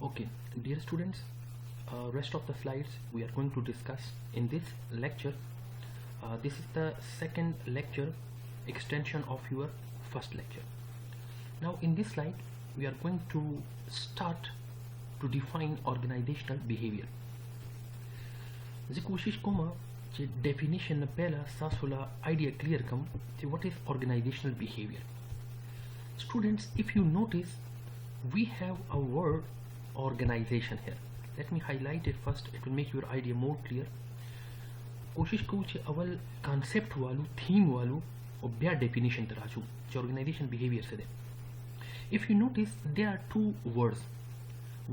Okay, dear students, rest of the slides we are going to discuss in this lecture. This is the second lecture extension of your first lecture. Now in this slide we are going to start to define organizational behavior. जी कोशिश coma जे definition न पहला सासुला idea clear come J what is organizational behavior. Students, if you notice, we have a word organization here. Let me highlight it first, it will make your idea more clear. कोशिश करूँ चे अवल concept वालू theme वालू और बिया definition तराजू जे organization behavior से दे. If you notice, there are two words.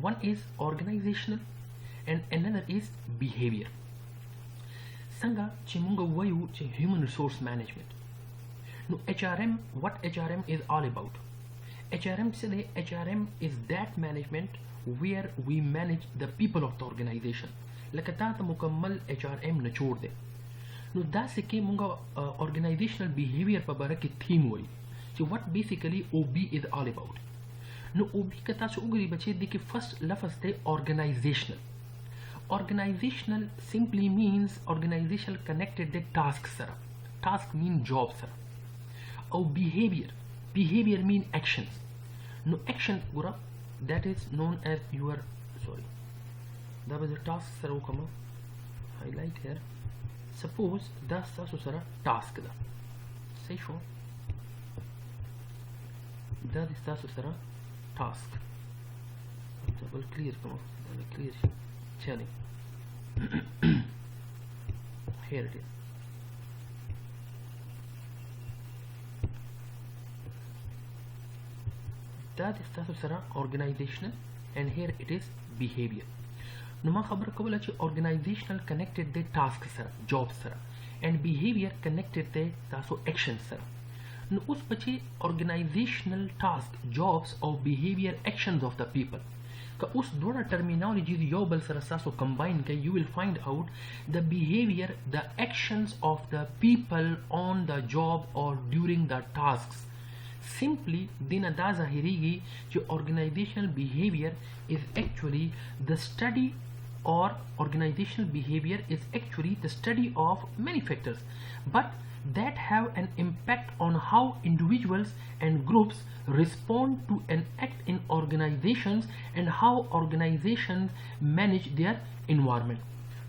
One is organizational and another is behavior. Sanga चे मुंगा वायु चे human resource management. No, HRM, what HRM is all about? HRM से HRM is that management where we manage the people of the organization. लकता तो मुकम्मल HRM नचोड़ they. No, that's के मुंगा organizational behavior पर बारा की theme हुई. So what basically OB is all about? No, OB कता से उगरी बचे देखिए first लफ्ज़ थे organizational. Organizational simply means organizational connected the task sara. Task mean job sara. Or behavior mean actions. No action gura, that is known as your that was a task sara ukama highlight here. Suppose that's sara task da say show that is sara task double clear come clear challenge here it is. That is the organizational and here it is behavior. Numa khabar kabula che organizational connected the task sara, job sara, and behavior connected the taso action sara. No us bache organizational task, jobs or behavior actions of the people. Ka us dona terminology yobal sara saso combine ke you will find out the behavior, the actions of the people on the job or during the tasks. Simply din ada zahirigi jo organizational behavior is actually the study or organizational behavior is actually the study of many factors but that have an impact on how individuals and groups respond to and act in organizations and how organizations manage their environment.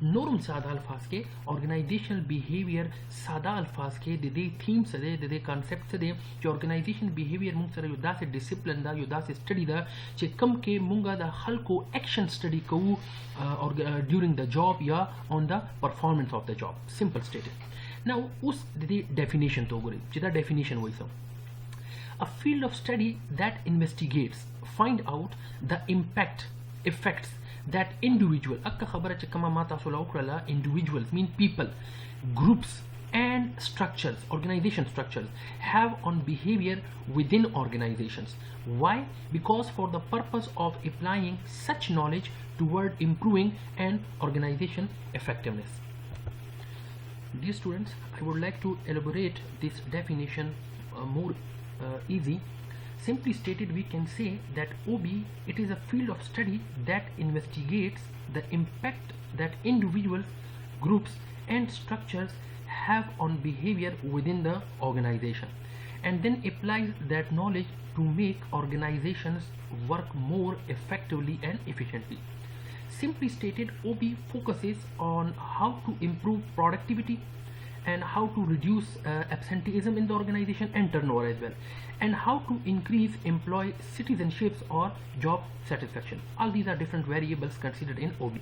Norm सादा अल्फाज के organisational behaviour सादा अल्फाज के दे theme से दे concept से दे जो organisation behaviour मुंग सर युदा से डिसिप्लिन दा युदा से स्टडी दा चे कम के मुंगा दा हल को एक्शन स्टडी को ड्यूरिंग द जॉब या on the performance of the job simple stated. Now उस दे डेफिनेशन तो गुरी जिदा डेफिनेशन वही सब a field of study that investigates find out the impact effects that individual akka khabara che kama mata sola ukrala individuals mean people, groups and structures, organization structures have on behavior within organizations. Why? Because for the purpose of applying such knowledge toward improving an organization effectiveness. Dear students, I would like to elaborate this definition more easy. Simply stated, we can say that OB, it is a field of study that investigates the impact that individuals, groups and structures have on behavior within the organization and then applies that knowledge to make organizations work more effectively and efficiently. Simply stated, OB focuses on how to improve productivity and how to reduce absenteeism in the organization and turnover as well, and how to increase employee citizenships or job satisfaction. All these are different variables considered in OB.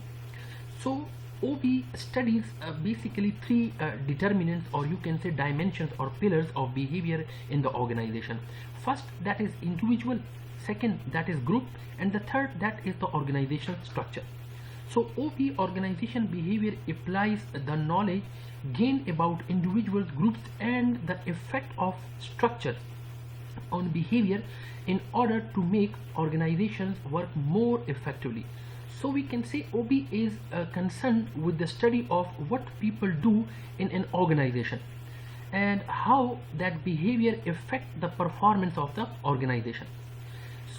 So OB studies basically three determinants or you can say dimensions or pillars of behavior in the organization. First, that is individual, second that is group, and the third that is the organizational structure. So OB organization behavior applies the knowledge gained about individuals, groups and the effect of structure on behavior in order to make organizations work more effectively. So we can say OB is concerned with the study of what people do in an organization and how that behavior affect the performance of the organization.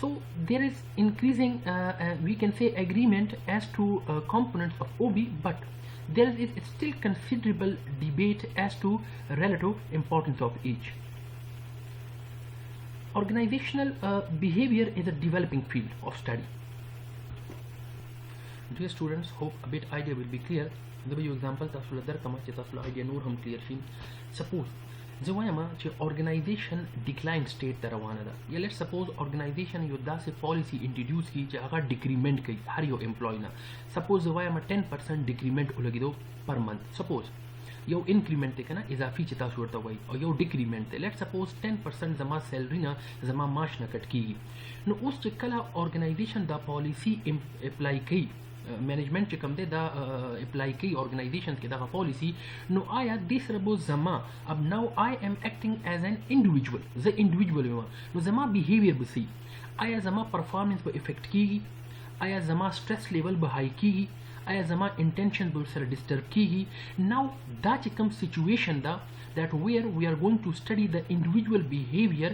So there is increasing we can say agreement as to components of OB, but there is still considerable debate as to relative importance of each. Organizational behavior is a developing field of study. Dear students, hope a bit idea will be clear. The example tasul dar kama che tasul idea nur hum clear shi. Suppose زوايما چې organization decline state ته روانه ده یا let's suppose organization یو داسې policy introduce کی چې هغه decrement کوي هر یو employee نه suppose زوايما 10% decrement ولګیدو per month suppose یو increment ته کنه اضافي چې تاسو ورته وایي او یو decrement ته let's suppose 10% زما salary نه زما معاش نه کټ کیږي نو اوس چې کله organization دا policy apply کوي management چې کوم دی دا اپلای کوي organizations کې دا policy نو آیا د سره بو زما اب now I am acting as an individual زه individual یم نو زما behavior به سي آیا زما performance به افیکټ کیږي آیا زما stress level به high کیږي آیا زما intention به سره disturb کیږي now دا چې کوم situation دا that where we are going to study the individual behavior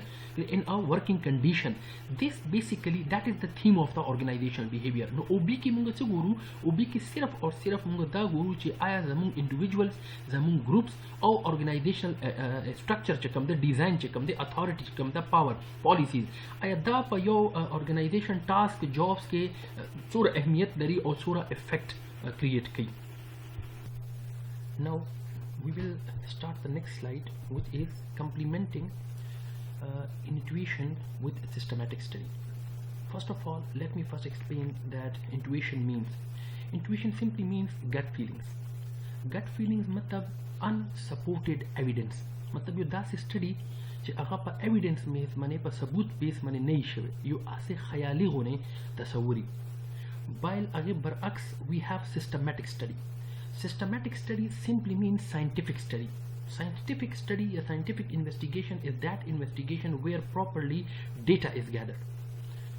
in our working condition. This basically that is the theme of the organizational behavior. No OB ki munga څه ګورو OB ki صرف او صرف munga دا ګورو چې آیا زمون individuals زمون groups او organizational structure چې کوم د design چې کوم د authority چې کوم د power policies آیا دا په یو organization task jobs کې څوره اهمیت لري او څوره effect create کوي. Now we will start the next slide, which is complementing intuition with systematic study. First of all, let me first explain that intuition means. Intuition simply means gut feelings. Gut feelings matlab unsupported evidence. matlab yo das study چې هغه په evidence میز باندې په ثبوت بیس باندې نه شوی یو اسه خیالي غونه تصوري. While هغه برعکس we have systematic study. Systematic study simply means scientific study. Scientific study, a scientific investigation is that investigation where properly data is gathered.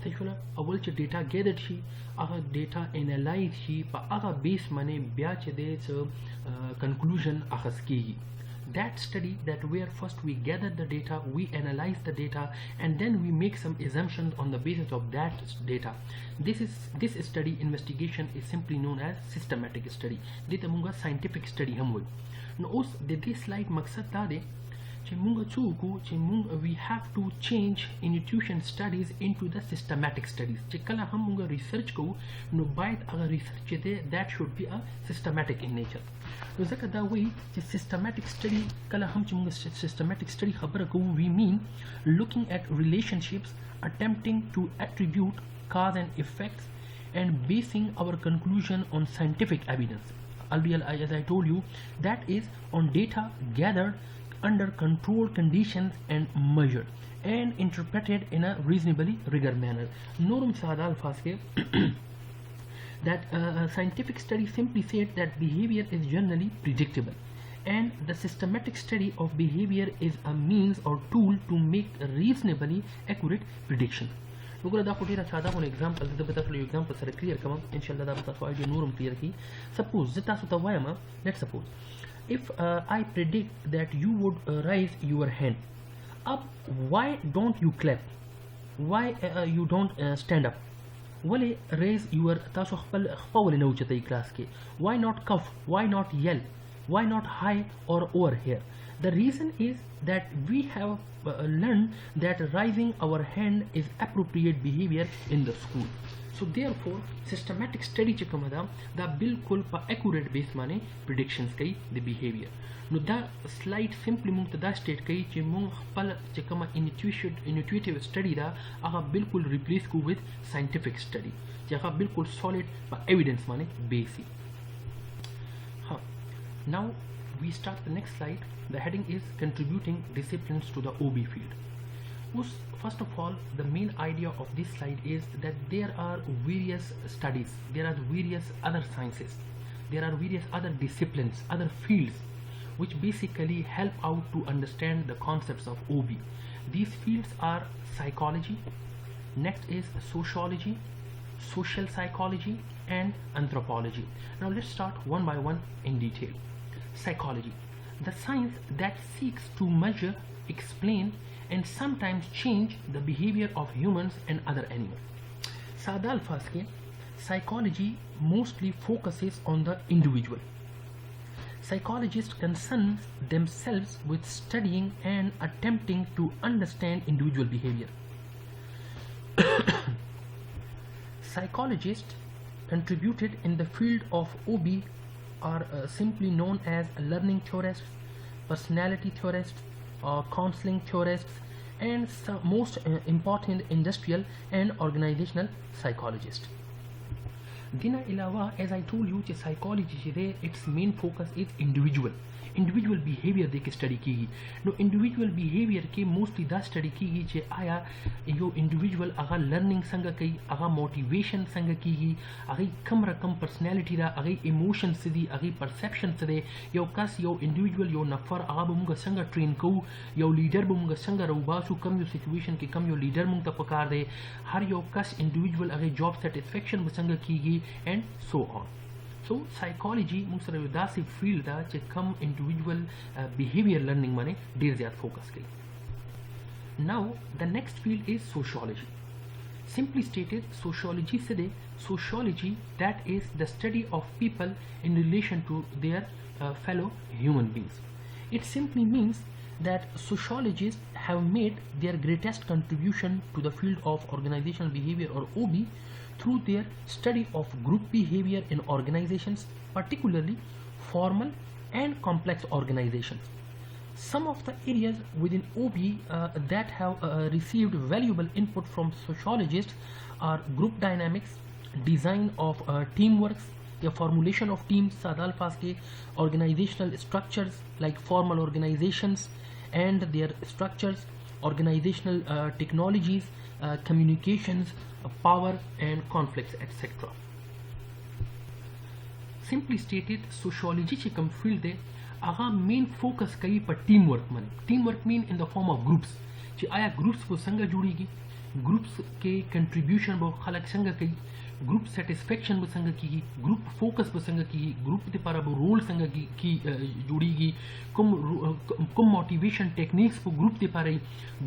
تشولا اول چې data gathered شي هغه data analyze شي په هغه بیس باندې بیا چې د conclusion اخذ کیږي. That study that where first we gather the data, we analyze the data, and then we make some assumptions on the basis of that data. This study investigation is simply known as systematic study. Dita munga scientific study ham hoy. No us de this slide maksad da de che munga chuku che munga we have to change intuition studies into the systematic studies. Che kala ham munga research ko no bayat aga research de that should be a systematic in nature. No zaka da way che systematic study kala ham che munga systematic study khabara ko we mean looking at relationships, attempting to attribute cause and effects and basing our conclusion on scientific evidence. Albeit, as I told you, that is on data gathered under controlled conditions and measured and interpreted in a reasonably rigor manner. Norum saada alfaz ke that scientific study simply said that behavior is generally predictable, and the systematic study of behavior is a means or tool to make a reasonably accurate prediction. وګوره دا خو ډیره ساده غو example د به تاسو یو example سره کلیر کوم ان شاء الله دا به تاسو اړ نورم کلیر کی. Suppose زه تاسو ته وایم let's suppose if I predict that you would raise your hand up, why don't you clap? Why you don't stand up? ولی raise your تاسو خپل خپل نه اوچتای کلاس کې. Why not cough? Why not yell? Why not high or over here? The reason is that we have learned that raising our hand is appropriate behavior in the school. So therefore systematic study چې کومه ده دا بالکل په accurate base باندې predictions کوي د behavior. نو دا slide simply موږ ته دا state کوي چې موږ خپل چې کومه intuitive study دا هغه بالکل replace کو with scientific study چې هغه بالکل solid په evidence باندې base. Now we start the next slide. The heading is contributing disciplines to the OB field. First of all, the main idea of this slide is that there are various studies, there are various other sciences, there are various other disciplines, other fields which basically help out to understand the concepts of OB. These fields are psychology, next is sociology, social psychology and anthropology. Now let's start one by one in detail. Psychology, the science that seeks to measure, explain and sometimes change the behavior of humans and other animals. सादा अल्फाज के psychology mostly focuses on the individual. Psychologists concern themselves with studying and attempting to understand individual behavior. Psychologists contributed in the field of OB are simply known as learning theorists, personality theorists, counseling theorists, and most important industrial and organizational psychologists. Dina ilawa, as I told you, psychology its main focus is individual behavior देके study कीगी. No individual behavior के mostly दा study कीगी जे आया यो individual अगा learning संगा कई, अगा motivation संगा कीगी, अगा कम रकम personality रा, अगा emotion से दी, अगा perception से दे, यो कस यो individual यो नफर अगा बमुंगा संगा train को, यो leader बमुंगा संगा रउबासु कम यो situation के कम यो leader मुंगा पकार दे, हर यो कस individual अगा job satisfaction बसंगा कीगी and so on. So psychology Musra युदासी field दा चे कम individual behavior learning माने देर ज़्यादा focus की. Now the next field is sociology. Simply stated, sociology से दे sociology that is the study of people in relation to their fellow human beings. It simply means that sociologists have made their greatest contribution to the field of organizational behavior or OB through their study of group behavior in organizations, particularly formal and complex organizations. Some of the areas within OB that have received valuable input from sociologists are group dynamics, design of teamworks, the formulation of teams, Sadal Faske, organizational structures like formal organizations and their structures, organizational technologies, communications, power and conflicts, etc. Simply stated, sociology चे कम field है आगा main focus कई पर teamwork मन. Teamwork mean in the form of groups. चे आया groups वो संगा जुड़ीगी, groups के contribution वो खलक संगा कई, group satisfaction वो संगा की, group focus वो संगा की, group ते पारा वो role संगा की जुड़ीगी, कुम motivation techniques वो group ते पारा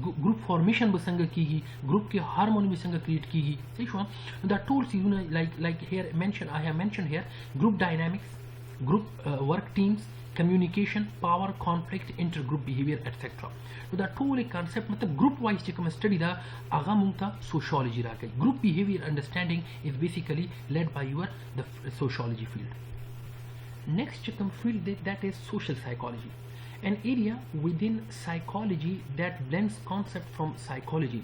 group formation वो संगा की, group के harmony वो संगा create की. सही show? The tools you know like here mentioned, I have mentioned here group dynamics, group work teams, communication, power, conflict, intergroup behavior, etc. So the tool एक concept मतलब group wise जो कम study दा आगा मुंगता sociology रहा गई. Group behavior understanding is basically led by your the sociology field. Next जो कम field that is social psychology, an area within psychology that blends concept from psychology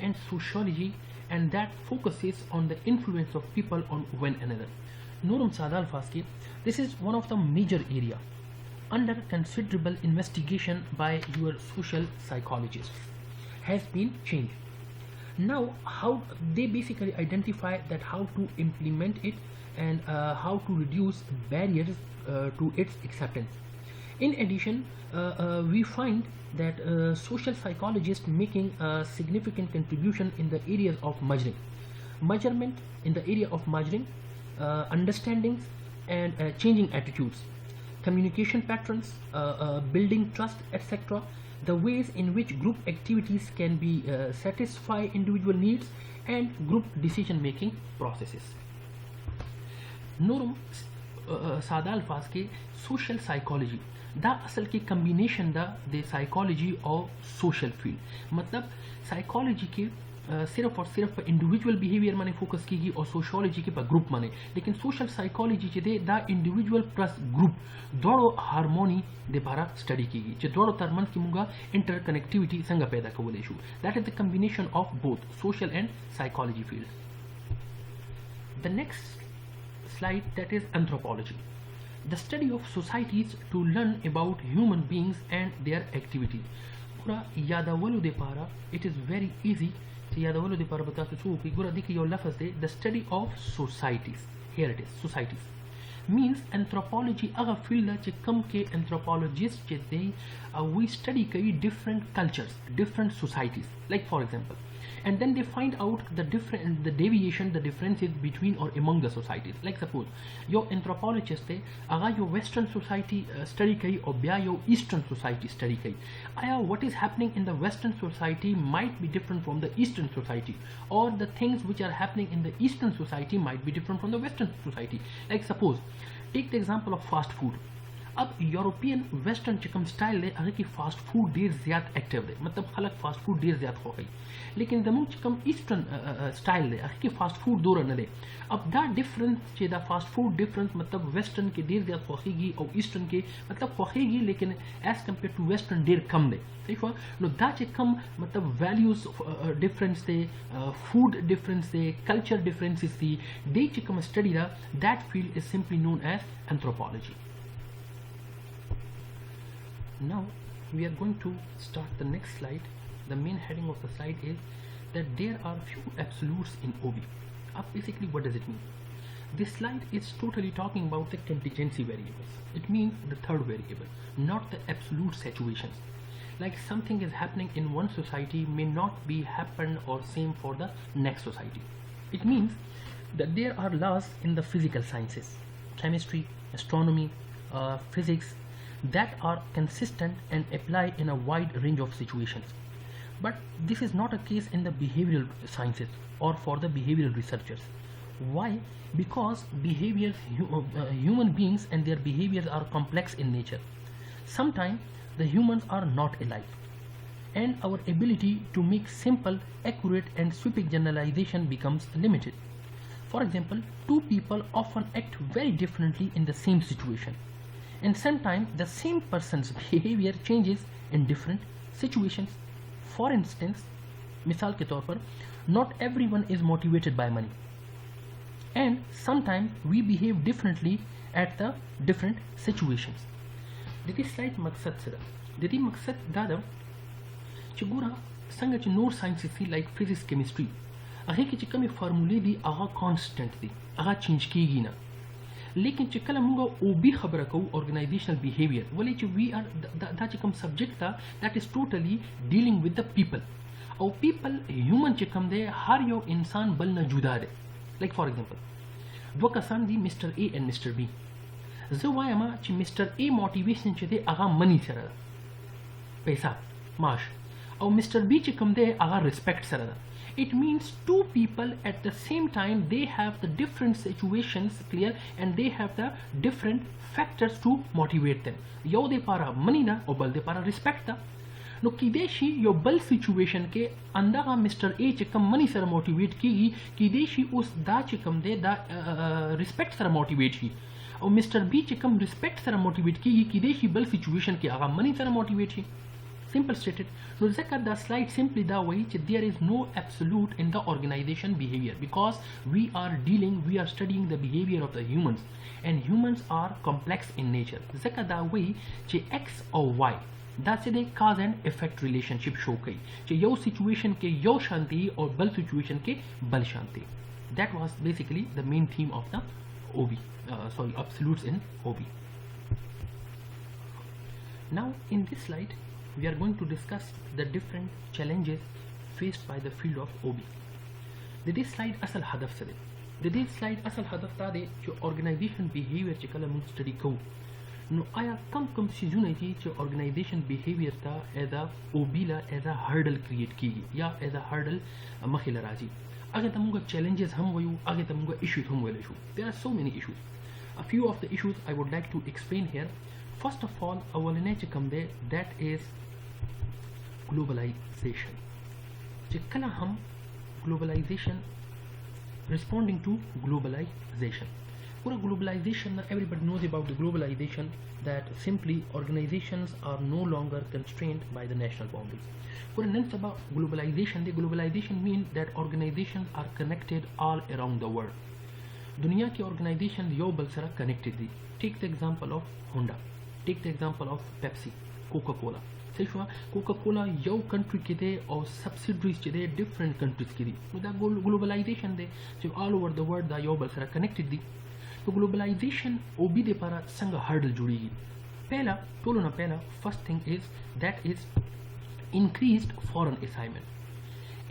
and sociology and that focuses on the influence of people on one another. Norum Sadal Faske, this is one of the major area under considerable investigation by your social psychologists has been changed. Now how they basically identify that how to implement it and how to reduce barriers to its acceptance. In addition, we find that social psychologists making a significant contribution in the areas of measurement in the area of measuring, understandings and changing attitudes, communication patterns, building trust, etc. The ways in which group activities can be satisfy individual needs and group decision making processes. Norum सादा अल्फाज के social psychology दा असल के combination दा the psychology और social field. मतलब psychology के सिर्फ और सिर्फ इंडिविजुअल बिहेवियर माने फोकस कीगी और सोशियोलॉजी के पर ग्रुप माने, लेकिन सोशल साइकोलॉजी जे दे दा इंडिविजुअल प्लस ग्रुप दोड़ो हार्मोनी दे बारा स्टडी कीगी जे दोड़ो तरमन की मुंगा इंटरकनेक्टिविटी संग पैदा को issue. That is the combination of both social and psychology field. The next slide that is anthropology, the study of societies to learn about human beings and their activities. पूरा यादावलो दे पारा, it is very easy यादावलो दे पारा बता सो कि पूरा देखिए यो लफ्ज़ दे the study of societies. Here it is, societies means anthropology अगर field चे कम के anthropologists चे दे we study कई different cultures, different societies. Like for example, and then they find out the deviation, the differences between or among the societies. Like suppose your anthropologist है अगर your western society study करी और ब्या your eastern society study करी आया what is happening in the western society might be different from the eastern society, or the things which are happening in the eastern society might be different from the western society. Like suppose take the example of fast food. अब European western chicken style है अगर कि fast food there ज़्यादा active है, मतलब खलक fast food there ज़्यादा हो गई, लेकिन दमू चिकन ईस्टर्न स्टाइल है अगर कि फास्ट फूड दौर न दे. अब दा डिफरेंस चे दा फास्ट फूड डिफरेंस मतलब वेस्टर्न के देर ज़्यादा खोखेगी और ईस्टर्न के मतलब खोखेगी, लेकिन एज कम्पेयर टू वेस्टर्न देर कम दे. ठीक हुआ नो दा चे कम मतलब वैल्यूज डिफरेंस थे, फूड डिफरेंस थे, कल्चर डिफरेंसेस थी, दे चिकम स्टडी दा that field is simply known as anthropology. Now we are going to start the next slide. The main heading of the slide is that there are few absolutes in OB. Basically what does it mean? This slide is totally talking about the contingency variables. It means the third variable, not the absolute situations. Like something is happening in one society may not be happen or same for the next society. It means that there are laws in the physical sciences, chemistry, astronomy, physics, that are consistent and apply in a wide range of situations. But this is not a case in the behavioral sciences or for the behavioral researchers. Why? Because human beings and their behaviors are complex in nature. Sometimes the humans are not alike, and our ability to make simple, accurate and sweeping generalization becomes limited. For example, two people often act very differently in the same situation, and sometimes the same person's behavior changes in different situations. For instance, मिसाल के तौर पर not everyone is motivated by money, and sometimes we behave differently at the different situations. दीदी slide मकसद से दीदी मकसद दादा चुगुरा संग च नोर साइंसेस थी लाइक फिजिक्स केमिस्ट्री अहे की चिकम फार्मूले दी आगा कांस्टेंट दी आगा चेंज कीगी ना, लेकिन चिकल मुंगा ओबी खबर को ऑर्गेनाइजेशनल बिहेवियर वले च वी आर दा चिकम सब्जेक्ट था that is totally dealing with the people. और पीपल ह्यूमन चिकम दे हर यो इंसान बल न जुदा दे. लाइक फॉर एग्जांपल दो कसान दी mister A and mister B. जो वायमा च मिस्टर ए मोटिवेशन च दे आगा मनी सर पैसा माश, और मिस्टर बी चिकम दे आगा रिस्पेक्ट सर. It means two people at the same time they have the different situations clear and they have the different factors to motivate them. Yo de para money na or bal de para respect ta. No kideshi yo bal situation ke अंदर mister A चिकम money सर motivate की किदेशी उस दा चिकम दे दा respect सर motivate की, और मिस्टर बी चिकम रिस्पेक्ट सर मोटिवेट की किदेशी बल सिचुएशन के आगा मनी सर मोटिवेट की. Simple stated. No, the slide simply that way there is no absolute in the organization behavior, because we are studying the behavior of the humans, and humans are complex in nature. Zaka that way x or y that's a cause and effect relationship show kai yo situation ke yo shanti or bal situation ke bal shanti. That was basically the main theme of the OB, absolutes in OB. Now in this slide we are going to discuss the different challenges faced by the field of OB. This slide asal hadaf se this slide asal hadaf ta de jo organization behavior ch kala mun study ko no aya kam चीज़ों थी जो organization behavior ta as a OB la as a hurdle create की या as a hurdle मखिला राजी. आगे तमुगा challenges हम वयू आगे तमुगा issues हम वयू. There are so many issues. A few of the issues I would like to explain here. First of all, awalene ch kam de that is globalization. Kala hum globalization, responding to globalization. Pura globalization, everybody knows about the globalization, that simply organizations are no longer constrained by the national boundaries. Pura next about globalization, the globalization means that organizations are connected all around the world. Dunia ki organization yo bal sara connected di. Take the example of Honda. Take the example of Pepsi, Coca-Cola. Coca-Cola yo country के दे और subsidiaries के दे different countries के दी. That globalization दे जो all over the world दा यो बल सरा connected दी. तो globalization OB दे पारा संग hurdle जुड़ीगी. पहला टोलो ना पहला first thing is that is increased foreign assignment.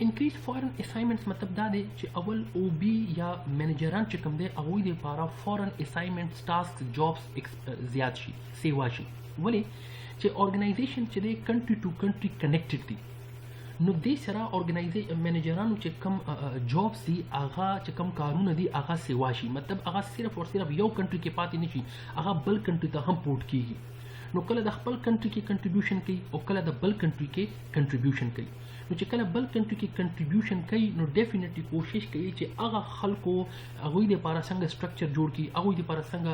انکریز فورن اسایمنټس مطلب دا دی چې اول او بي یا منیجران چې کوم دی هغوی دپاره فورن اسایمنټس ټاسک جابس زیات شي سیوا شي ولې چې ارګنایزیشن چې دی کنټري ټو کنټري کنیکټډ دي نو دې سره منیجرانو چې کم جابس دي هغه چې کم کارونه دي هغه سیوا شي مطلب هغه صرف او صرف یو کنټري کې پاتې نه شي هغه بل کنټري ته هم پورټ کیږي نو کله د خپل کنټري کې کنټریبیوشن کوي او کله د بل کنټري کې کنټریبیوشن کوي نو چې کله بل کنټري کې کنټریبیوشن کوي نو ډیفینیټلی کوشش کوي چې هغه خلکو هغوی دپاره څنګه سټرکچر جوړ کړي هغوی دپاره څنګه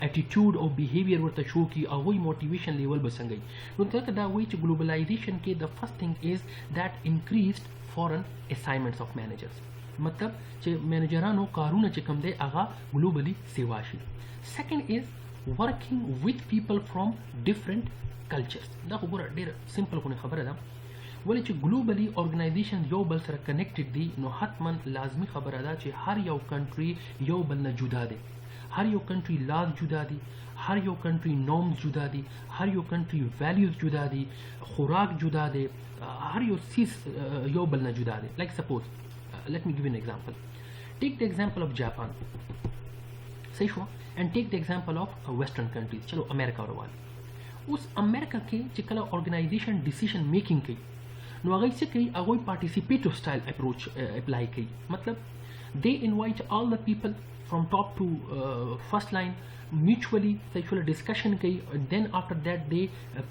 اټیټیوډ او بیهیویر ورته شو کړي هغوی موټیویشن لیول به څنګه وي نو ځکه دا وایي چې ګلوبلایزیشن کې د فرست تھنګ از دیٹ انکریزډ فورن اسایمنټس اف مینیجرز مطلب چې منیجرانو کارونه چې کوم دی هغه ګلوبلی سیوا شي سیکنډ از ورکینګ وذ پیپل فرام ډیفرنٹ کلچرز دا خو ګوره ډېره سمپل غونې خبره ده ولې چې ګلوبلی ارګنایزیشن یو بل سره کنیکټډ دي نو حتما لازمی خبره ده چې هر یو کنټري یو بل نه جدا دی هر یو کنټري لاز جدا دي هر یو کنټري نورمز جدا دي هر یو کنټري ویلیوز جدا دي خوراک جدا دی هر یو سیز یو بل نه جدا دی لایک سپوز let me give you an example. Take the example of Japan. صحیح شو and take the example of western countries. چلو امریکا ورواله اوس امریکا کې چې کله ارګنایزیشن ډیسیژن میکینګ کوي نو هغوی څه کوي هغوی پارټیسیپیټیو سټایل اپروچ اپلای کوي مطلب they invite all the people from top to first line mutually sexual discussion کوي then after that they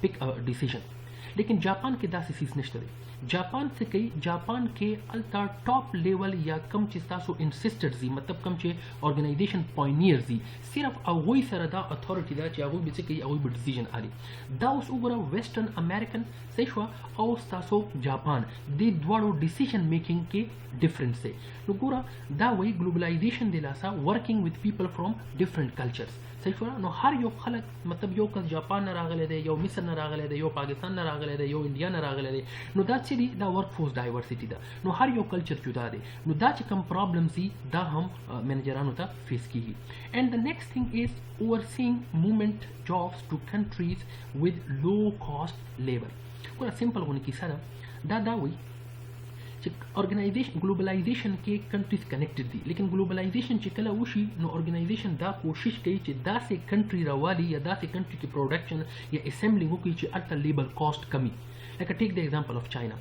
pick a decision لیکن جاپان کې داسې سیس نشته دی جاپان څه کوي جاپان کې الته ټاپ لیول یا کم چې تاسو انسسټډ دي مطلب کم چې ارګنایزیشن پاینیرز دي صرف هغوی سره دا اتھارټي ده چې هغوی به څه کوي هغوی به ډیسیژن اخلي دا اوس وګوره ویسټرن امریکن صحیح شوه او تاسو جاپان دې دواړو ډیسیژن میکینګ کې ډفرنس دی نو ګوره دا وایي ګلوبلایزیشن دی لاسه ورکینګ وذ پیپل فرام ډفرنٹ کلچرز صحیح شو نو هر یو خلک مطلب یو کس جاپان نه راغلی دی یو مصر نه راغلی دی یو پاکستان نه راغلی دی یو انډیا نه راغلی دی نو دا چې دی دا ورک فورس ډایورسټي ده نو هر یو کلچر جدا دی نو دا چې کوم پرابلمز دي دا هم منیجرانو ته فیس کیږي and the next thing is overseeing movement jobs to countries with low cost labor ګوره سمپل غونې کیسه ده دا وایي چې ارګنایزیشن ګلوبلایزیشن کې کنټریز کنیکټډ دي لیکن ګلوبلایزیشن چې کله وشي نو ارګنایزیشن دا کوشش کوي چې داسې کنټری راوالي یا داسې کنټری کې پروډکشن یا اسمبلینګ وکړي چې هلته لیبر کاسټ کمی لکه ټیک د ایگزامپل اف چاینا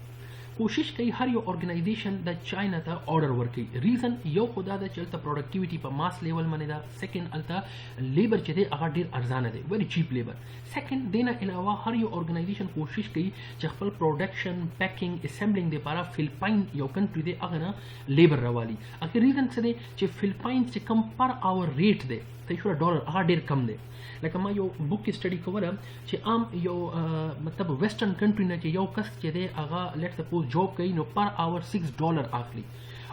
کوشش کوي هر یو ارګنایزیشن د چاینا ته آرډر ورکړي ریزن یو خو دا ده چې هلته پروډکټیویټي په ماس لیول باندې ده سیکنډ هلته لیبر چې دی هغه ډېر ارزانه دی ویری چیپ لیبر سیکنډ دې نه علاوه هر یو ارګنایزیشن کوشش کوي چې خپل پروډکشن پیکینګ اسمبلینګ دپاره فلپاین یو کنټري دی هغه نه لیبر راوالي اخر ریزن څه دی چې فلپاین چې کم پر آور ریټ دی صحیح شوه ډالر هغه ډېر کم دی لکه ما یو بک کې سټډي کوله چې عام یو مطلب ویسټرن کنټري نه چې یو کس چې دی هغه لیټ سپوز جاب کوي نو پر آور $6 اخلي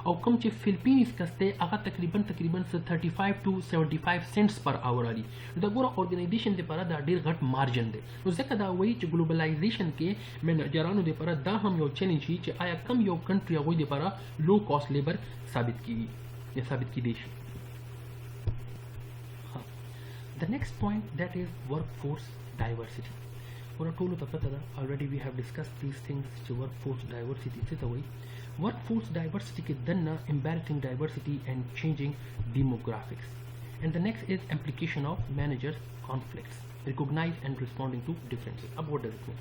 او کوم چې فلپینیز کس دی هغه تقریبا 35 to 75 سنټس پر آور اخلي دا ګوره ارګنایزیشن دپاره دا ډېر غټ مارجن دی نو ځکه دا وایي چې ګلوبلایزیشن کې منیجرانو دپاره دا هم یو چیلنج شي چې آیا کم یو کنټري هغوی دپاره لو کاسټ لیبر ثابت کیږي یا ثابت کیدی شي The next point that is workforce diversity. ورا ټولو ته پته ده already we have discussed these things چې workforce diversity څه ته وایي workforce diversity کې دننه embarrassing diversity and changing demographics and the next is implication of managers conflicts recognize and responding to differences अब what does it mean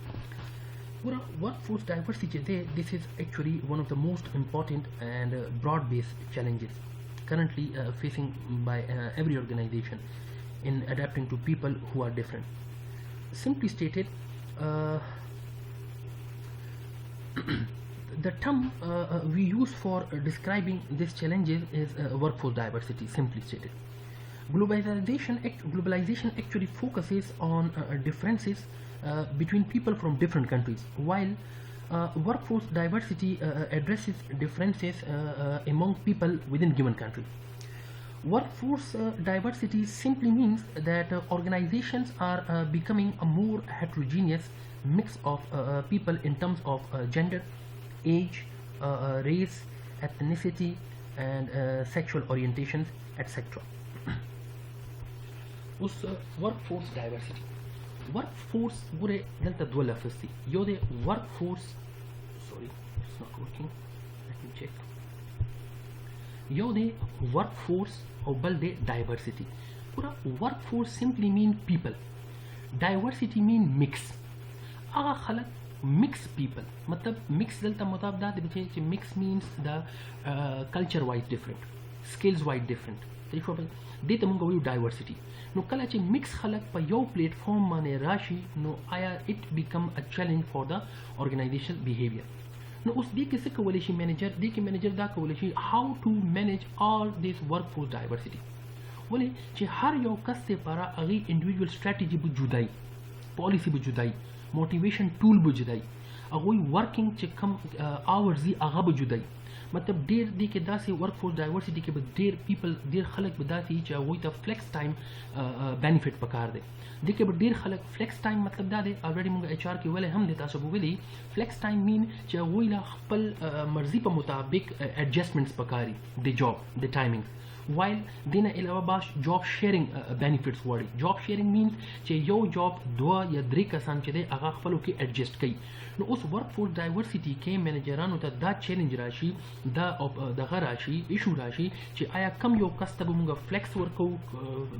ورا workforce diversity چې this is actually one of the most important and broad based challenges currently facing by every organization in adapting to people who are different. Simply stated, the term we use for describing these challenges is workforce diversity, simply stated. Globalization actually focuses on differences between people from different countries, while workforce diversity addresses differences among people within given countries. Workforce diversity simply means that organizations are becoming a more heterogeneous mix of people in terms of gender, age, race, ethnicity, and sexual orientations, etc. Us workforce diversity. Workforce ګوره دلته دوه لفظ دي یو دی workforce it's not working. Let me check. Yo de workforce or bal de diversity. Pura workforce simply mean people. Diversity mean mix. Aga khalaq mix people. Matlab mix dalta mutab da de mix means the culture wise different, skills wise different. De tamunga wayu diversity. No kala che mix khalaq pa yo platform mane rashi no aya it become a challenge for the organizational behavior. No us de ke kawale shi manager de ke manager da kawale shi how to manage all this workforce diversity. Wale che har yo kas se para agi individual strategy bu judai, policy bu judai, motivation tool bu judai, agoi working che kam hours zi aga bu judai. मतलब देर दी के दासी workforce diversity के बाद there people देर खलक बदाती चाहे वही तो flex time benefit पकार दे देखे बट देर खलक फ्लेक्स टाइम मतलब दा दे ऑलरेडी मुंगा एचआर के वाले हम देता सब वेली फ्लेक्स टाइम मीन चाहे वही ला खपल मर्जी पर मुताबिक एडजस्टमेंट्स पकारी द जॉब द टाइमिंग्स while देना अलावा बाश जॉब शेयरिंग बेनिफिट्स वर्डी जॉब शेयरिंग मीन्स चे यो जॉब दो या द्री कसान चे दे आगा खपलों के एडजस्ट कई नो उस वर्कफोर्स डाइवर्सिटी के मैनेजरान होता दा चैलेंज राशि दा राशि इशू राशि चे आया कम यो कस्टम मुंगा फ्लेक्स वर्को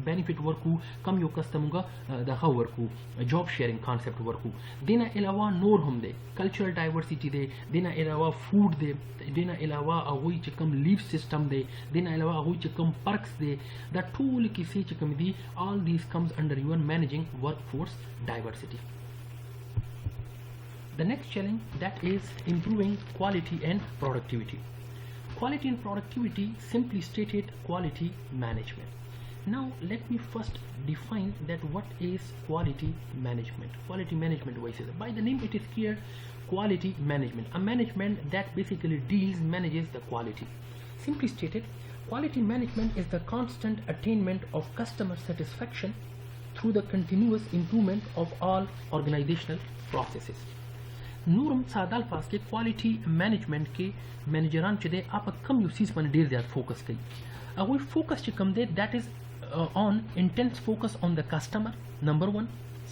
बेनिफिट वर्को कम यो कस्टम मुंगा दा Virgo job sharing concept Virgo देना अलावा नोर हम दे कल्चरल डाइवर्सिटी दे देना अलावा फूड दे देना अलावा अगोई चे कम लीव सिस्टम दे देना अलावा अगोई चे कम perks दे द टूल की से चे कम दी all these comes under your managing workforce diversity. The next challenge that is improving quality and productivity. Quality and productivity, simply stated, quality management. Now let me first define that what is quality management. Quality management by the name it is clear, quality management, a management that basically manages the quality. Simply stated, quality management is the constant attainment of customer satisfaction through the continuous improvement of all organizational processes. नूरम सादाल पास के quality management के मैनेजरान चदे आप कम UCs पर देर ज्यादा focus कई अगर focus च कम दे that is on intense focus on the customer number 1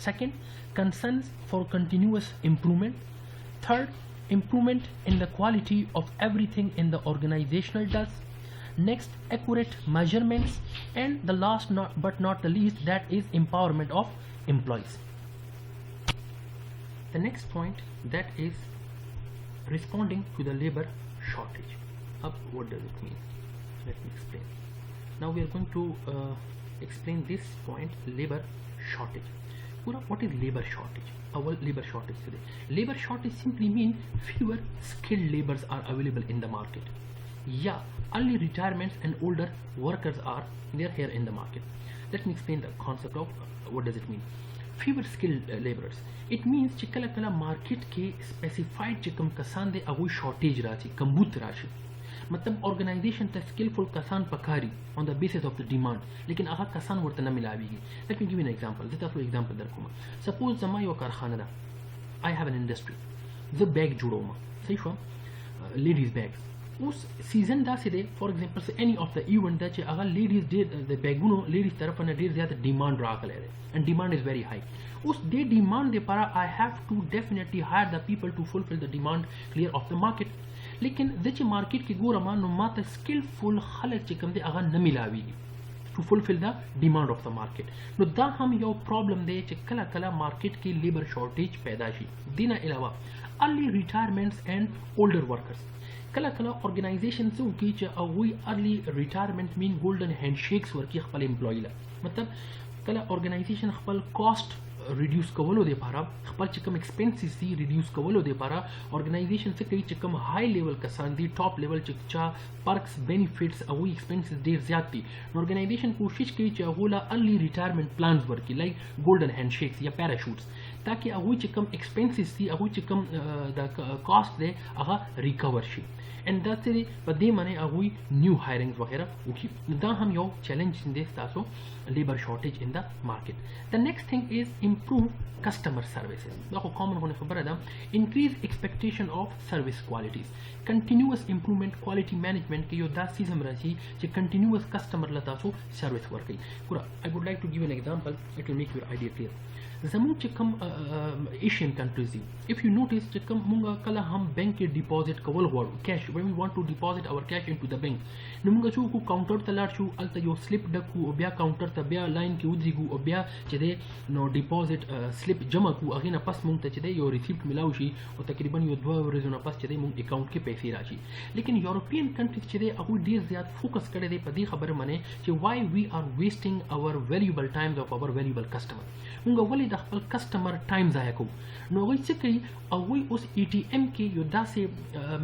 second concerns for continuous improvement third improvement in the quality of everything in the organisational does next accurate measurements and the last but not the least that is empowerment of employees. The next point that is responding to the labor shortage. What does it mean? Let me explain. Now we are going to explain this point, labor shortage. What is labor shortage? Our labor shortage today. Labor shortage simply means fewer skilled laborers are available in the market. Yeah, early retirements and older workers are there here in the market. Let me explain the concept of what does it mean. Fewer skilled laborers. It means चिकला कला market के specified चिकम कसान दे अगुई shortage राशि कम्बूत राशि मतलब organisation ता skilful कसान पकारी on the basis of the demand लेकिन आहा कसान वर्त न मिलावीगी. Let me give you an example देता फ्लो एग्जांपल दरकुमा सपोज जमा यो कारखाना दा आई हैव एन इंडस्ट्री द बैग जुड़ोमा सही शो लेडीज बैग्स उस सीजन दा से दे for example say any of the event दा चे अगर लेडीज दे द बैगुनो लेडीज तरफ न देर ज्यादा डिमांड राख ले and demand is very high. Us they demand de para I have to definitely hire the people to fulfill the demand clear of the market. लेकिन दचे मार्केट के गोरा मा नो माता स्किलफुल खलक चे कम दे अगर न मिलावीगी to fulfill the demand of the market. नो दा हम यो प्रॉब्लम दे चे कला कला मार्केट के लेबर शॉर्टेज पैदाशी देना अलावा early retirements and older workers कला कला ऑर्गेनाइजेशन से उनकी चे अवुई early retirement mean golden handshakes वर्की खपल एम्प्लॉई ला मतलब कला ऑर्गेनाइजेशन खपल कॉस्ट रिड्यूस कवलो दे पारा खपल चिकम एक्सपेंसेस दी रिड्यूस कवलो दे पारा ऑर्गेनाइजेशन से कई चिकम हाई लेवल का सांदी टॉप लेवल चिकचा पर्क्स बेनिफिट्स अवुई एक्सपेंसेस देर ज्यादा ऑर्गेनाइजेशन कोशिश की चाहोला अर्ली रिटायरमेंट प्लान्स वर्की लाइक गोल्डन हैंडशेक्स या पैराशूट्स ताकि अवुई चिकम एक्सपेंसेस दी अवुई चिकम द कॉस्ट दे अगा रिकवर शी and that's it but they mane agui new hirings वगैरह उठी दा हम यो challenge in this taso labor shortage in the market. The next thing is improve customer services. देखो common होने खबर है दा increase expectation of service qualities, continuous improvement quality management के यो दा चीज हम रही जे continuous customer लता सो service work पूरा. I would like to give an example, it will make your idea clear. زمون چې کوم ایشین کنټریز دي if you notice چې کوم مونږ کله هم بانک کې ډیپوزټ کول غواړو کیش when we want to deposit our cash into the bank نو مونږ چې کو کاونټر ته لاړ شو الته یو سلیپ ډکو او بیا کاونټر ته بیا لاین کې ودرېږو او بیا چې دی نو ډیپوزټ سلیپ جمع کو هغه نه پس مونږ ته چې دی یو ریسیپټ ملاو شي او تقریبا یو 2 ورځې نه پس چې دی مونږ اکاونټ کې پیسې راشي لیکن یورپین کنټریز چې دی هغه ډیر زیات فوکس کړی دی په دې خبره باندې چې why we are wasting our valuable times of our valuable customer مونږ ولې د خپل کسٹمر ټایم ضایع کوو نو هغوی څه کوي هغوی اوس ای ټي ایم کې یو داسې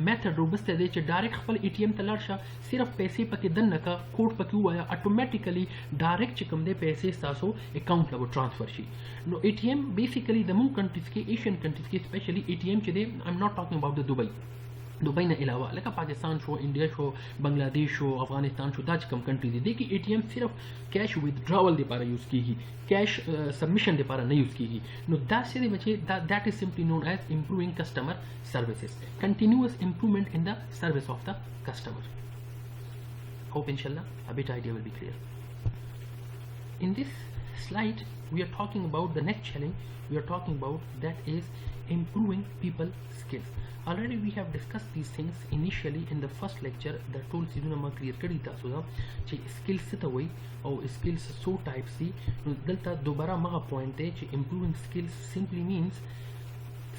میتھډ روبسته دی چې ډایرکټ خپل ای ټي ایم ته لاړ شه صرف پیسې پکې دننه کا کوډ پکې ووایه اټومیټیکلی ډایرکټ چې کوم دی پیسې ستاسو اکاونټ ته ټرانسفر شي نو ای ټي ایم بیسیکلی د مونږ کنټریز کې ایشین کنټریز کې سپیشلی ای ټي ایم چې دی آی ایم ناٹ ټاکینګ اباؤټ د دوبۍ نه علاوه لکه پاکستان شو انډیا شو بنگلاديش شو افغانستان شو دا چې کوم کنټری دي کې ای ټي ایم صرف کیش ویدډراول لپاره یوز کیږي کیش سبمیشن لپاره نه یوز کیږي نو دا څه دی بچي that is simply known as improving customer services continuous improvement in the service of the customer hope inshallah a bit idea will be clear in this slide we are talking about the next challenge we are talking about that is improving people skills already we have discussed these things initially in the first lecture the tool siduna ma clear kadi tasu da چې skills څه ته وایي او skills so types دي نو دلته دوباره مغه پوینټ دی چې improving skills simply means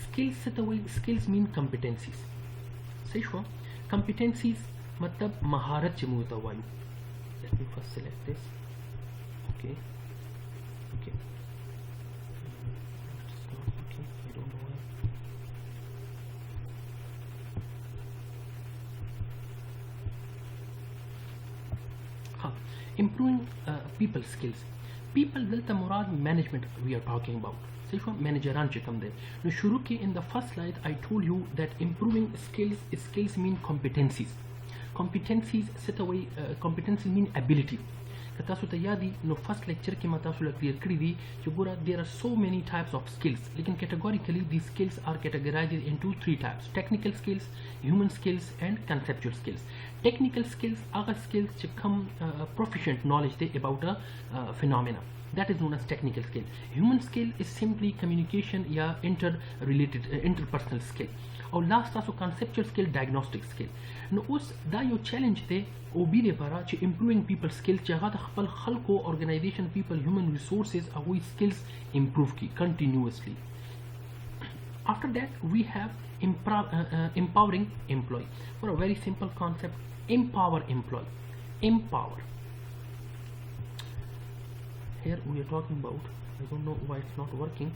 skills څه ته وایي skills mean competencies صحیح شو competencies مطلب مهارت چې موږ ته وایو let me first select this okay improving people skills people دلته مراد management we are talking about صحیح شو منیجران چې کوم دی نو شروع کې in the first slide I told you that improving skills mean competencies څه ته وایي competencies mean ability که تاسو ته یادي نو فرست لیکچر کې ما تاسو له کلیر کړی دي چې ګوره there are so many types of skills لیکن categorically these skills are categorized into 3 types technical skills human skills and conceptual skills technical skills هغه skills چې کوم proficient knowledge دی about a phenomena that is known as technical skill human skill is simply communication یا interpersonal skill او لاست تاسو conceptual skill diagnostic skill نو اوس دا یو چیلنج دی او بي لپاره چې improving people skills چې هغه د خپل خلکو organization people human resources هغوی skills improve کی continuously after that we have empowering employee for a very simple concept empower employee empower here we are talking about I don't know why it's not working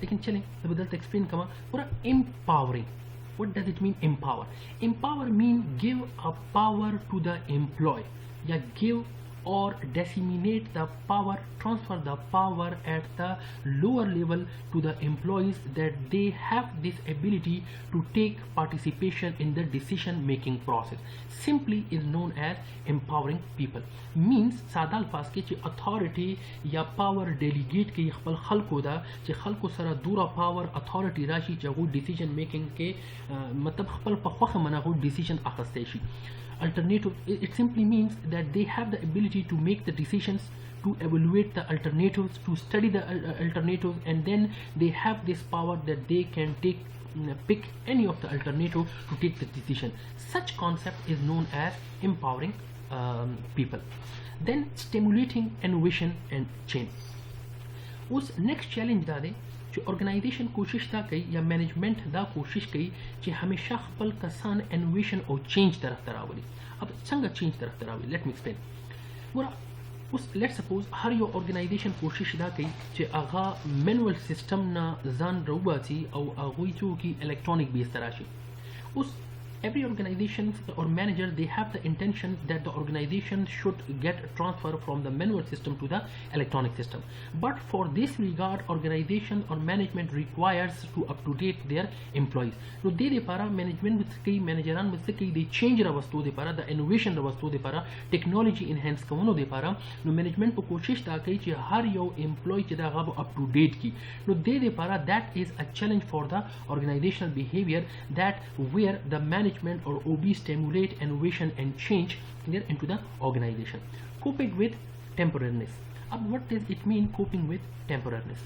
लेकिन चलें बदलते explain कमा पूरा empowering what does it mean empower mean give a power to the employee या give or disseminate the power transfer the power at the lower level to the employees that they have this ability to take participation in the decision making process simply is known as empowering people means ساده الفاظ کې چې authority یا power delegate کې خپل خلکو دا چې خلکو سره دوره power authority راشي چې هغه decision making کې مطلب خپل په خوخه منغو decision اخستې شي alternative it simply means that they have the ability to make the decisions to evaluate the alternatives to study the alternatives and then they have this power that they can pick any of the alternative to take the decision such concept is known as empowering people then stimulating innovation and change us next challenge da de چې organization کوشش دا کوي یا management دا کوشش کوي چې همیشه خپل کسان innovation او change طرف ته راولي اب څنګه change طرف ته راولي let me explain ګوره اوس let's suppose هر یو organization کوشش دا کوي چې هغه manual system نه ځان راوباسي او هغوی چې کی electronic base ته راشي اوس every organization or manager they have the intention that the organization should get transfer from the manual system to the electronic system but for this regard organization or management requires to up to date their employees no de para management with key manageran with key they change ra vastu de para the innovation ra vastu de para technology enhance kono de para no management ko koshish ta kai che har yo employee che da gab up to date ki no de para that is a challenge for the organizational behavior that where the management or OB stimulate innovation and change into the organization. Coping with temporariness. What does it mean coping with temporariness?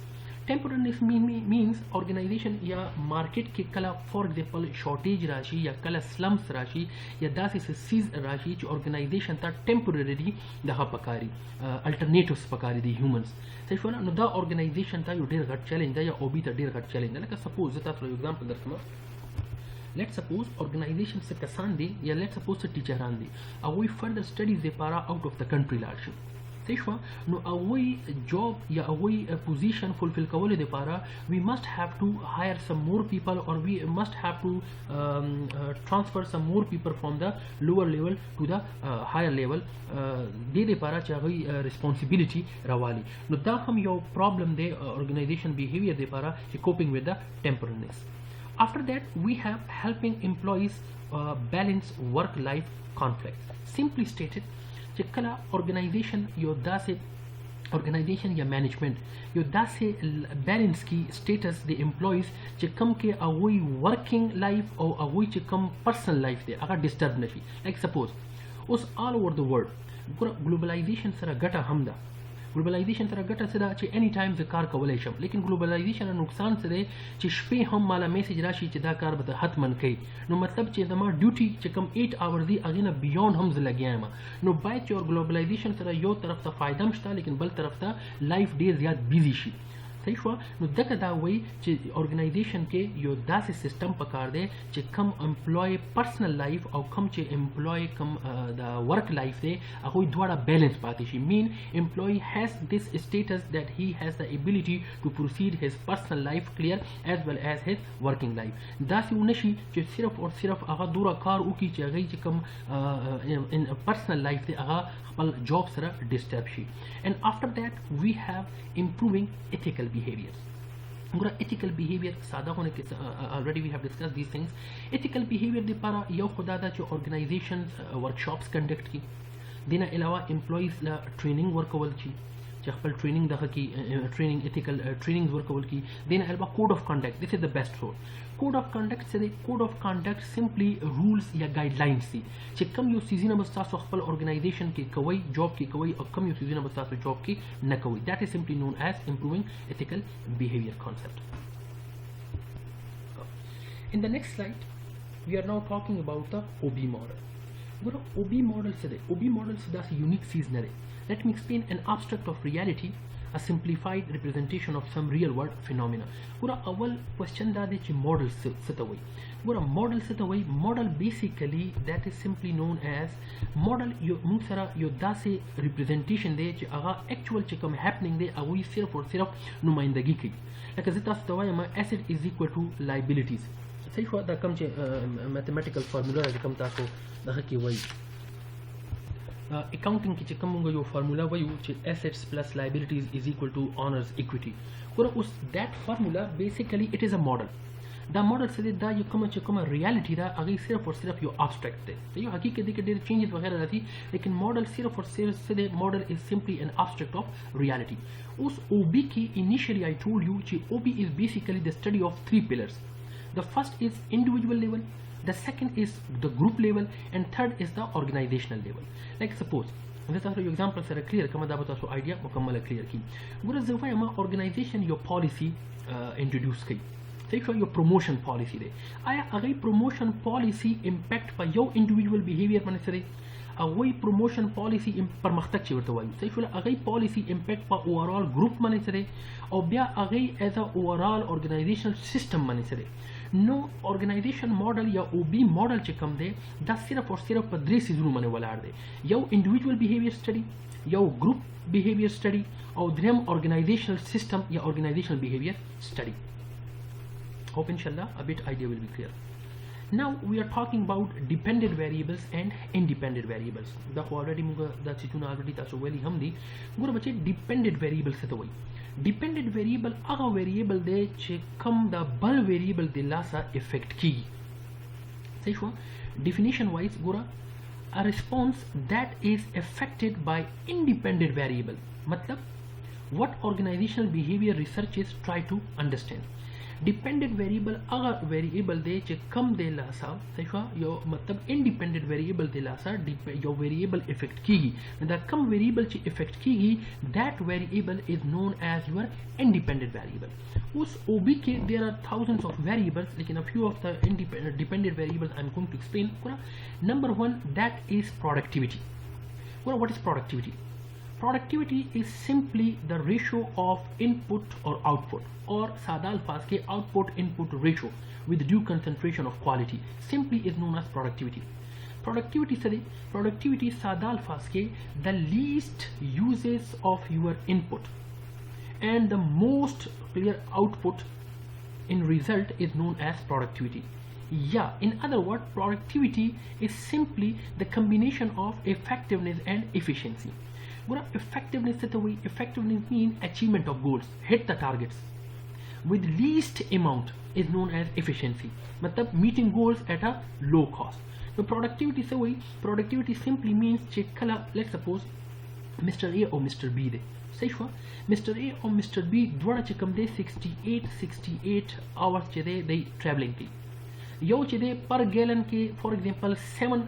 Temporariness means organisation या market के कला for example shortage राशि या कला slums राशि या दासी से सीज राशि जो ऑर्गेनाइजेशन था टेम्पोररी दहा पकारी अल्टरनेटिव्स पकारी दी ह्यूमंस सही शो ना नो द ऑर्गेनाइजेशन था यो डेर घट चैलेंज या ओबी था डेर घट चैलेंज लाइक सपोज ता फॉर एग्जांपल दरकमा let's suppose organization se kasandi ya let's suppose se teacherandi away further studies they para out of the country large seshwa no away job ya away position fulfill kawale de para we must have to hire some more people or we must have to transfer some more people from the lower level to the higher level de para chahi responsibility rawali no da hum yo problem de organization behavior de para coping with the temporariness. After that, we have helping employees balance work-life conflicts. Simply stated, चिकला organization यो दा से organization या management यो दा से balance की status the employees चिकम के अवोई working life और अवोई चिकम personal life दे अगर disturb नहीं like suppose उस all over the world globalization सरा गटा हमदा ग्लोबलाइजेशन तरह गटा सदा चे एनी टाइम द कार कवले शम लेकिन ग्लोबलाइजेशन नुकसान सदे चे शपे हम माला मैसेज राशि चे दा कार बत हतमन कई नो मतलब चे दमा ड्यूटी चे कम 8 आवर दी अगेना बियॉन्ड हम ज लगे मा नो बाय चे और ग्लोबलाइजेशन तरह यो तरफ ता फायदा मस्ता लेकिन बल तरफ ता लाइफ डे ज्यादा बिजी शी सही शो नो दक दा वही चे ऑर्गेनाइजेशन के यो दा से सिस्टम पकार दे चे कम एम्प्लॉय पर्सनल लाइफ और कम चे एम्प्लॉय कम द वर्क लाइफ दे अकोई द्वारा बैलेंस पाती शी mean employee has this status that he has the ability to proceed his personal life clear as well as his working life दा से उनशी चे सिर्फ और सिर्फ अगा दूरा कार उकी चे गई चे कम इन पर्सनल लाइफ दे अगा job sara disturb she and after that we have improving ethical behaviors gura ethical behavior sada hone ke already we have discussed these things ethical behavior de para yo khuda da jo organizations workshops conduct ki dina ilawa employees la training workable chi خپل training दखा की training ethical trainings workable की देन अल्बा code of conduct this is the best role code of conduct से code of conduct simply rules या guidelines थी चे कम यो season बस्ता सो खपल ऑर्गेनाइजेशन के कवई जॉब की कवई और कम यो सीजन बस्ता सो जॉब की न कवई that is simply known as improving ethical behaviour concept in the next slide we are now talking about the OB model गुरु ओबी मॉडल से ओबी मॉडल से दैट्स यूनिक सीजनरी let me explain an abstract of reality a simplified representation of some real world phenomena पूरा अवल question दा दे model सतवई पूरा model सतवई model basically that is simply known as model यो मुसरा यो दा से रिप्रेजेंटेशन दे च अगा एक्चुअल च कम हैपनिंग दे अवई सिर्फ और सिर्फ नुमाइंदगी की लाइक जिता सतवई मा asset is equal to liabilities सही हुआ दा कम च मैथमेटिकल फार्मूला ज कम ताको दा की वही accounting की चिकम मुंगा जो फार्मूला वही च assets plus liabilities is equal to owners equity पूरा उस that formula basically it is a model दा मॉडल से दा ये कम चिकम रियलिटी दा अगर सिर्फ और सिर्फ यो abstract है तो ये हकीकत के डेट चेंजेस वगैरह रहती लेकिन मॉडल सिर्फ और सिर्फ से model is simply an abstract of reality उस OB की initially I told you च OB is basically the study of three pillars the first is individual level the second is the group level and third is the organizational level like suppose this is your example sir clear kama da bata so idea mukammal clear ki gura zwa ma organization your policy introduce ki say for your promotion policy de aya agai promotion policy impact pa your individual behavior man sare अवई promotion policy परमख्तक ची वर्तो वायु सही फुला अगई policy impact पा overall group मने सरे और ब्या अगई as a overall organizational system मने सरे नो organization model या OB model चे कम दे दा सिर्फ और सिर्फ पदरी सीजरू मने वालार दे यो individual behavior study यो group behavior study और ध्रेम organizational system या organizational behavior study hope inshallah a bit idea will be clear. Now we are talking about dependent variables and independent variables. The already muga दा चिचुना already तासो वेली हम दी गुर बच्चे dependent variable से तो वही dependent variable अगा variable दे चे कम दा बल variable दे लासा effect की सही शो definition wise गुरा a response that is affected by independent variable मतलब what organizational behavior researchers try to understand dependent variable अगर वेरिएबल दे च कम दे लासा देखो यो मतलब इंडिपेंडेंट वेरिएबल दे लासा यो वेरिएबल इफेक्ट कीगी द कम वेरिएबल च इफेक्ट कीगी that variable is known as your independent variable उस ओबी के there are thousands of variables लेकिन a few of the dependent variables I am going to explain number 1 that is productivity what is productivity? Productivity is simply the ratio of input or output or सादा अल्फाज के output input ratio with due concentration of quality simply is known as productivity. Productivity सादा अल्फाज के the least uses of your input and the most clear output in result is known as productivity. Yeah, in other words, productivity is simply the combination of effectiveness and efficiency. What effectiveness is the way effectiveness means achievement of goals, hit the targets with least amount is known as efficiency. मतलब meeting goals at a low cost. So productivity is the way productivity simply means check let's suppose Mr. A or Mr. B दे सही हुआ Mr. A और Mr. B द्वारा चकम दे 68 hours चेदे दे traveling थी यो चेदे पर gallon के for example 7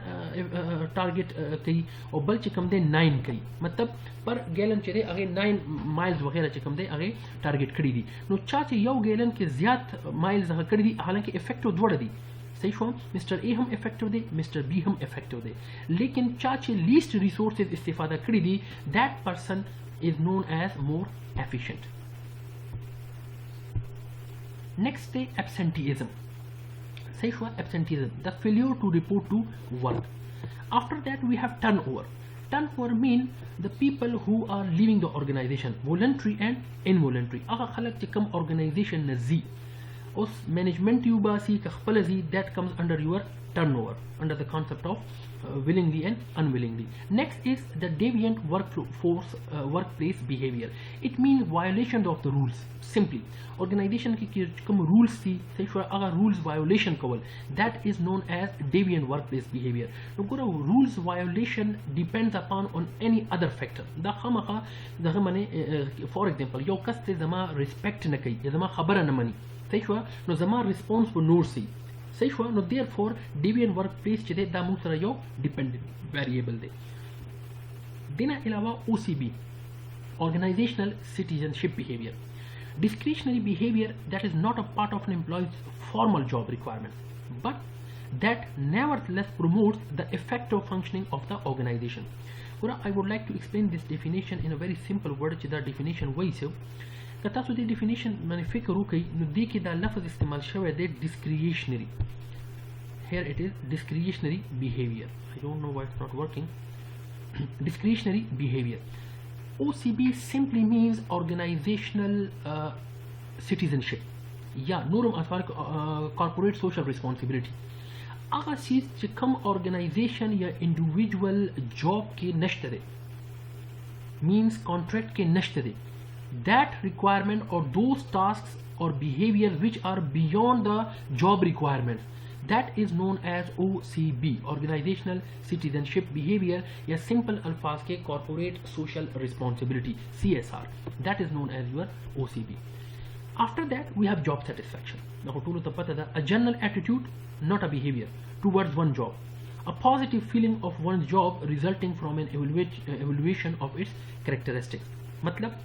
target कई और बल चिकम दे 9 कई मतलब पर गैलन चेदे अगे 9 माइल्स वगैरह चिकम दे अगे टारगेट खड़ी दी नो चाचे यो गैलन के ज्यादा माइल्स खड़ी दी हालांकि इफेक्टिव द्वड़ दी सही हुआ मिस्टर ए हम इफेक्टिव दे मिस्टर बी हम इफेक्टिव दे लेकिन चाचे लीस्ट रिसोर्सेज इस्तेफादा खड़ी दी that person is known as more efficient next day absenteeism सही हुआ absenteeism the failure to report to work after that we have turnover mean the people who are leaving the organization voluntary and involuntary अगर खलक कम organization नजी उस management युबासी का खपलजी that comes under your turnover under the concept of willingly and unwillingly. Next is the deviant workplace behavior. It means violation of the rules. Simply, organization की कम rules थी सही हुआ अगर rules violation Kawal that is known as deviant workplace behavior. नोकरा rules violation depends upon on any other factor. दा खमखा दा मने for example यो कस्ते जमा respect न कई या जमा खबर न मनी सही हुआ नो जमा response पर नोट सी सही हुआ नो therefore deviant workplace चेदे दा मुसरा यो dependent variable दे देना अलावा OCB organizational citizenship behavior discretionary behavior that is not a part of an employee's formal job requirements but that nevertheless promotes the effective functioning of the organization. I would like to explain this definition in a very simple word the definition wise कतासु they definition मैंने फिक्र रुकई नु देखी दा लफ्ज इस्तेमाल शवे दे discretionary here it is discretionary behavior I don't know why it's not working discretionary behavior OCB simply means organizational citizenship या नूरम असवार corporate social responsibility अगर चीज कम organization या individual job के नश्तरे means contract के नश्तरे that requirement or those tasks or behaviors which are beyond the job requirements that is known as OCB organizational citizenship behavior या simple अल्फाज के corporate social responsibility CSR that is known as your OCB. After that we have job satisfaction. Now टूलो तो पता था a general attitude not a behavior towards one job a positive feeling of one's job resulting from an evaluation of its characteristics मतलब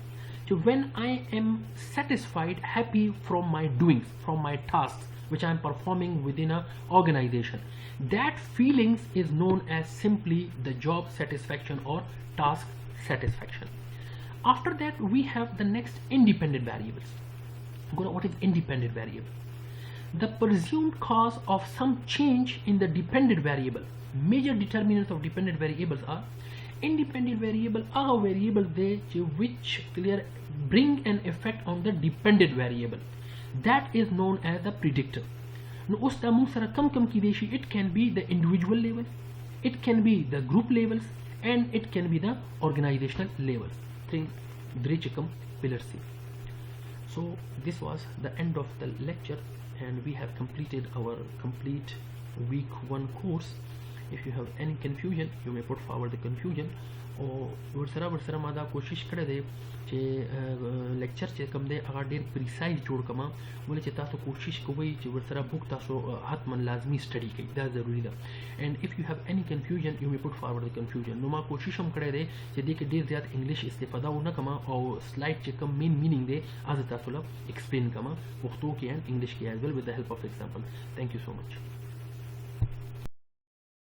so when I am satisfied happy from my doings from my tasks which I am performing within an organization that feelings is known as simply the job satisfaction or task satisfaction. After that we have the next independent variables. What is independent variable? The presumed cause of some change in the dependent variable. Major determinants of dependent variables are independent variable are variable they which clear bring an effect on the dependent variable that is known as the predictor. Now उस Tamu सरा कम की देशी it can be the individual level it can be the group levels and it can be the organizational levels. Drechikam pillar C. So this was the end of the lecture and we have completed our complete week 1 course. If you have any confusion you may put forward the confusion او ورسره ما دا کوشش کړی دی چې لیکچر چې کوم دی هغه ډیر پریسایز جوړ کما ولې چې تاسو کوشش کوئ چې ورسره بوک تاسو حتما لازمی سټڈی کړئ دا ضروری ده and if you have any confusion you may put forward the confusion نو ما کوشش هم کړی دی چې دې کې ډیر زیات انګلیش استفاده ونه کما او سلایډ چې کوم مین مینینګ دی از تاسو له ایکسپلین کما پښتو کې and انګلیش کې as well with the help of example thank you so much